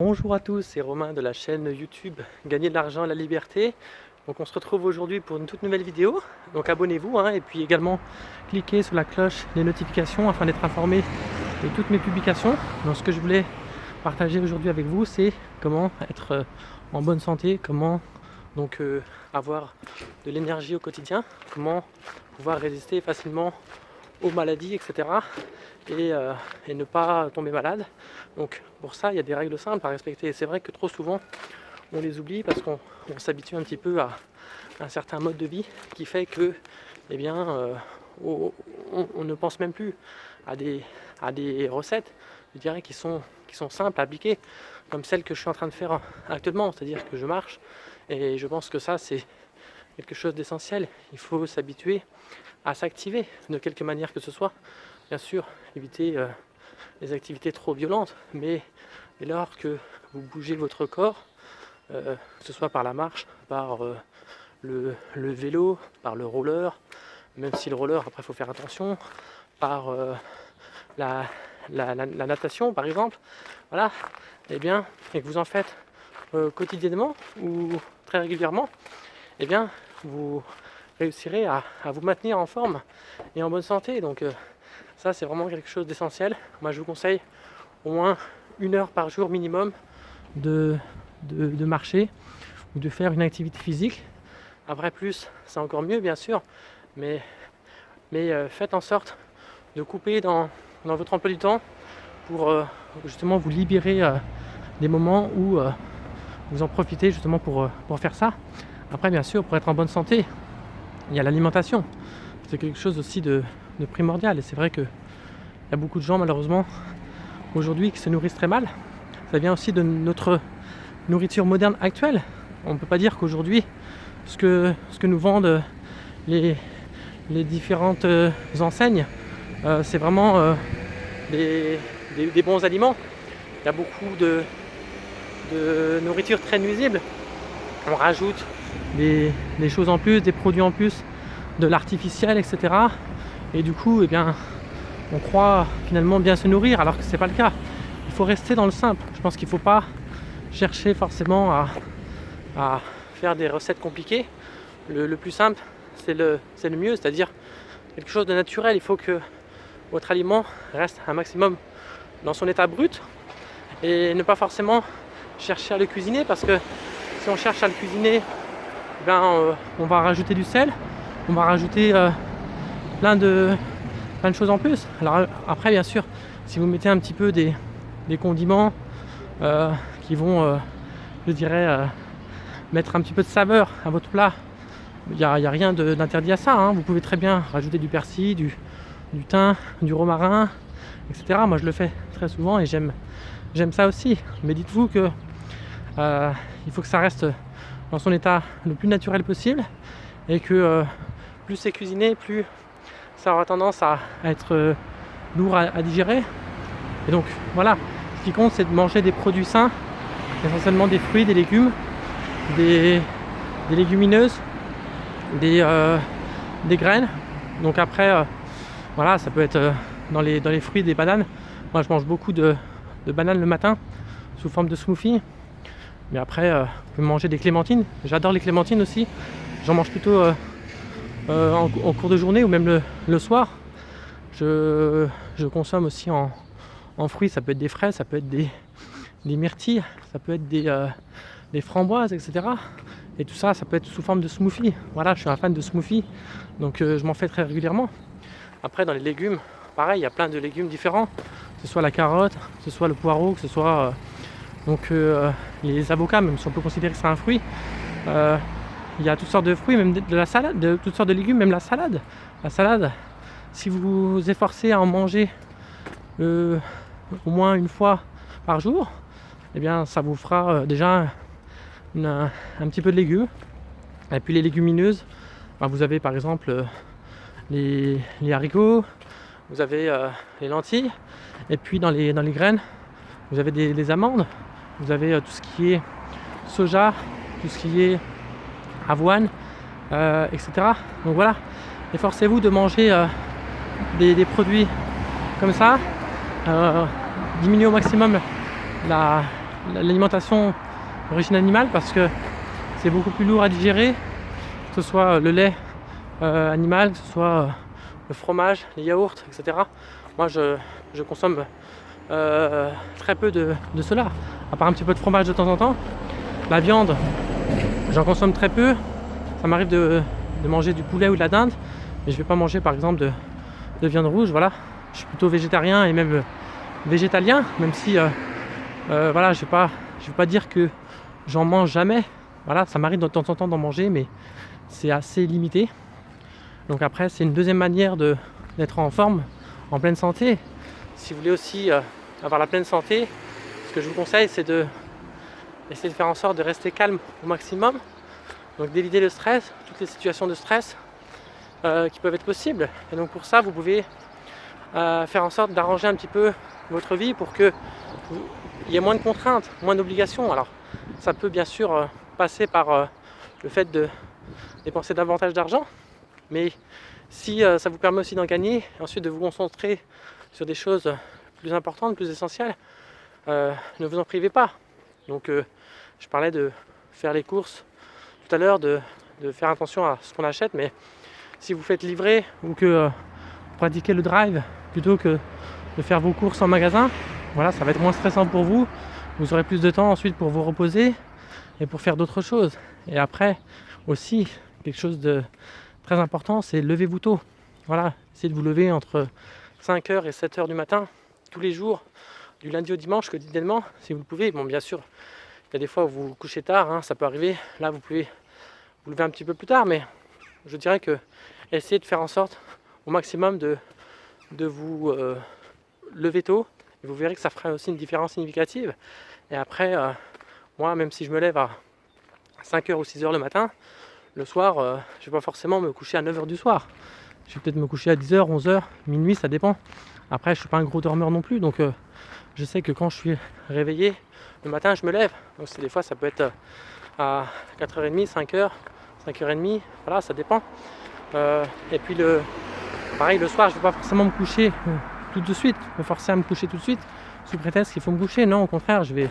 Bonjour à tous, c'est Romain de la chaîne YouTube Gagner de l'argent à la liberté. Donc on se retrouve aujourd'hui pour une toute nouvelle vidéo. Donc abonnez-vous et puis également cliquez sur la cloche des notifications afin d'être informé de toutes mes publications. Donc ce que je voulais partager aujourd'hui avec vous, c'est comment être en bonne santé, comment donc avoir de l'énergie au quotidien, comment pouvoir résister facilement aux maladies, etc. Et ne pas tomber malade. Donc pour ça, il y a des règles simples à respecter. Et c'est vrai que trop souvent, on les oublie parce qu'on s'habitue un petit peu à un certain mode de vie qui fait que, eh bien, on ne pense même plus à des recettes, je dirais, qui sont simples à appliquer, comme celle que je suis en train de faire actuellement, c'est-à-dire que je marche. Et je pense que ça, c'est quelque chose d'essentiel. Il faut s'habituer à s'activer de quelque manière que ce soit. Bien sûr, éviter les activités trop violentes, mais dès lors que vous bougez votre corps, que ce soit par la marche, par le vélo, par le roller, même si le roller, après il faut faire attention, par la natation par exemple, voilà, et bien, et que vous en faites quotidiennement ou très régulièrement, et bien, vous réussirez à vous maintenir en forme et en bonne santé. Donc ça, c'est vraiment quelque chose d'essentiel. Moi, je vous conseille au moins 1 heure par jour minimum de marcher ou de faire une activité physique. Après plus, c'est encore mieux bien sûr, mais faites en sorte de couper dans votre emploi du temps pour justement vous libérer des moments où vous en profitez justement pour faire ça. Après bien sûr, pour être en bonne santé, il y a l'alimentation. C'est quelque chose aussi de primordial, et c'est vrai qu'il y a beaucoup de gens malheureusement aujourd'hui qui se nourrissent très mal. Ça vient aussi de notre nourriture moderne actuelle. On ne peut pas dire qu'aujourd'hui ce que nous vendent les différentes enseignes, c'est vraiment des bons aliments. Il y a beaucoup de nourriture très nuisible. On rajoute des choses en plus, des produits en plus, de l'artificiel, etc. Et du coup, eh bien, on croit finalement bien se nourrir alors que c'est pas le cas. Il faut rester dans le simple. Je pense qu'il ne faut pas chercher forcément à faire des recettes compliquées. Le plus simple, c'est le mieux, c'est-à-dire quelque chose de naturel. Il faut que votre aliment reste un maximum dans son état brut et ne pas forcément chercher à le cuisiner, parce que si on cherche à le cuisiner, on va rajouter du sel, on va rajouter plein de choses en plus. Alors après, bien sûr, si vous mettez un petit peu des condiments qui vont, je dirais, mettre un petit peu de saveur à votre plat, il n'y a rien d'interdit à ça. Vous pouvez très bien rajouter du persil, du thym, du romarin, etc. Moi, je le fais très souvent et j'aime ça aussi. Mais dites-vous que il faut que ça reste dans son état le plus naturel possible, et que plus c'est cuisiné, plus ça aura tendance à être lourd à digérer. Et donc voilà, ce qui compte, c'est de manger des produits sains, essentiellement des fruits, des légumes, des légumineuses, des graines. Donc après, voilà, ça peut être dans les fruits, des bananes. Moi, je mange beaucoup de bananes le matin sous forme de smoothie. Mais après, vous pouvez manger des clémentines. J'adore les clémentines aussi. J'en mange plutôt en cours de journée ou même le soir. Je consomme aussi en fruits. Ça peut être des fraises, ça peut être des myrtilles, ça peut être des framboises, etc. Et tout ça, ça peut être sous forme de smoothie. Voilà, je suis un fan de smoothie, donc je m'en fais très régulièrement. Après, dans les légumes, pareil, il y a plein de légumes différents. Que ce soit la carotte, que ce soit le poireau, que ce soit les avocats, même si on peut considérer que c'est un fruit. Il y a toutes sortes de fruits, même de la salade, de toutes sortes de légumes, même la salade. La salade, si vous vous efforcez à en manger au moins une fois par jour, eh bien ça vous fera déjà un petit peu de légumes. Et puis les légumineuses, vous avez par exemple les haricots, vous avez les lentilles, et puis dans les graines, vous avez des amandes, vous avez tout ce qui est soja, tout ce qui est avoine, etc. Donc voilà, efforcez-vous de manger des produits comme ça. Diminuez au maximum la l'alimentation d'origine animale parce que c'est beaucoup plus lourd à digérer, que ce soit le lait animal, que ce soit le fromage, les yaourts, etc. Moi je consomme très peu de cela, à part un petit peu de fromage de temps en temps. La viande, j'en consomme très peu. Ça m'arrive de manger du poulet ou de la dinde, mais je vais pas manger par exemple de viande rouge. Voilà, je suis plutôt végétarien et même végétalien, même si voilà, je vais pas dire que j'en mange jamais. Voilà, ça m'arrive de temps en temps d'en manger, mais c'est assez limité. Donc après, c'est une deuxième manière d'être en forme, en pleine santé. Si vous voulez aussi avoir la pleine santé, ce que je vous conseille, c'est d'essayer de faire en sorte de rester calme au maximum. Donc d'éviter le stress, toutes les situations de stress qui peuvent être possibles. Et donc pour ça, vous pouvez faire en sorte d'arranger un petit peu votre vie pour qu'il y ait moins de contraintes, moins d'obligations. Alors ça peut bien sûr passer par le fait de dépenser davantage d'argent, mais si ça vous permet aussi d'en gagner, et ensuite de vous concentrer sur des choses plus importantes, plus essentielles, ne vous en privez pas. Donc je parlais de faire les courses tout à l'heure, de faire attention à ce qu'on achète, mais si vous faites livrer ou que vous pratiquez le drive plutôt que de faire vos courses en magasin, voilà, ça va être moins stressant pour vous. Vous aurez plus de temps ensuite pour vous reposer et pour faire d'autres choses. Et après aussi, quelque chose de très important, c'est levez-vous tôt. Voilà, essayez de vous lever entre 5h et 7h du matin tous les jours, du lundi au dimanche quotidiennement, si vous le pouvez. Bon, bien sûr, il y a des fois où vous vous couchez tard, hein, ça peut arriver. Là, vous pouvez vous lever un petit peu plus tard, mais je dirais que essayez de faire en sorte au maximum de vous lever tôt. Et vous verrez que ça fera aussi une différence significative. Et après, moi, même si je me lève à 5h ou 6h le matin, le soir, je ne vais pas forcément me coucher à 9h du soir. Je vais peut-être me coucher à 10h, 11h, minuit, ça dépend. Après, je ne suis pas un gros dormeur non plus, donc je sais que quand je suis réveillé, le matin, je me lève. Donc des fois, ça peut être à 4h30, 5h, 5h30, voilà, ça dépend. Et puis, pareil, le soir, je ne vais pas forcément me coucher tout de suite, me forcer à me coucher tout de suite, sous prétexte qu'il faut me coucher. Non, au contraire, je vais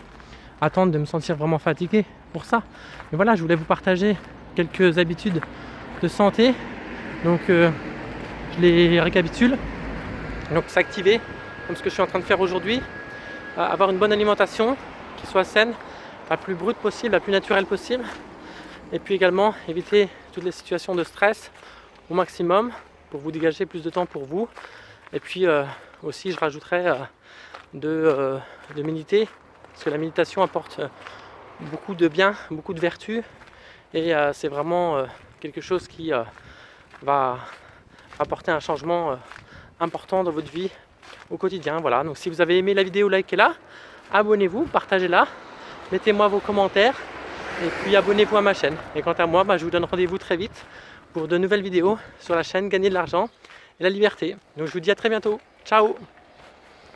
attendre de me sentir vraiment fatigué pour ça. Mais voilà, je voulais vous partager quelques habitudes de santé. Donc, je les récapitule. Donc, s'activer, comme ce que je suis en train de faire aujourd'hui. Avoir une bonne alimentation qui soit saine, la plus brute possible, la plus naturelle possible. Et puis également, éviter toutes les situations de stress au maximum pour vous dégager plus de temps pour vous. Et puis aussi, je rajouterais de méditer, parce que la méditation apporte beaucoup de bien, beaucoup de vertus. Et c'est vraiment quelque chose qui va apporter un changement important dans votre vie au quotidien. Voilà, donc si vous avez aimé la vidéo, likez-la, abonnez-vous, partagez-la, mettez-moi vos commentaires et puis abonnez-vous à ma chaîne. Et quant à moi, je vous donne rendez-vous très vite pour de nouvelles vidéos sur la chaîne Gagner de l'argent et la liberté. Donc je vous dis à très bientôt. Ciao!